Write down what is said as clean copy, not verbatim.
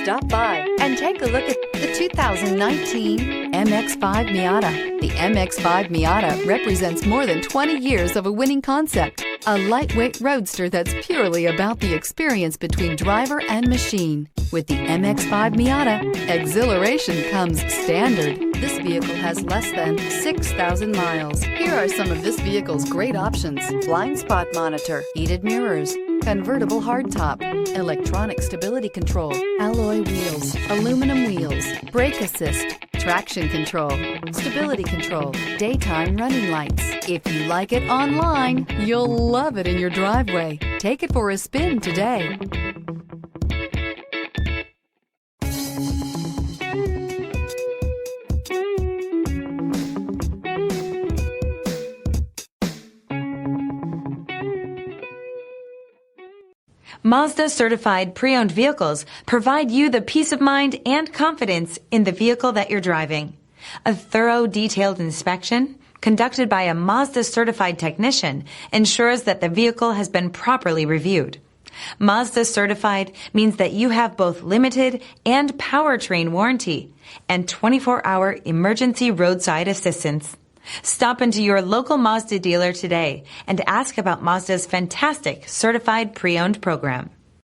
Stop by and take a look at the 2019 MX-5 Miata. The MX-5 Miata represents more than 20 years of a winning concept. A lightweight roadster that's purely about the experience between driver and machine. With the MX-5 Miata, exhilaration comes standard. This vehicle has less than 6,000 miles. Here are some of this vehicle's great options: blind spot monitor, heated mirrors, convertible hardtop, electronic stability control, alloy wheels, aluminum wheels, brake assist, traction control, stability control, daytime running lights. If you like it online, you'll love it in your driveway. Take it for a spin today. Mazda Certified Pre-Owned vehicles provide you the peace of mind and confidence in the vehicle that you're driving. A thorough, detailed inspection conducted by a Mazda Certified technician ensures that the vehicle has been properly reviewed. Mazda Certified means that you have both limited and Powertrain Warranty and 24-hour emergency roadside assistance. Stop into your local Mazda dealer today and ask about Mazda's fantastic Certified Pre-Owned program.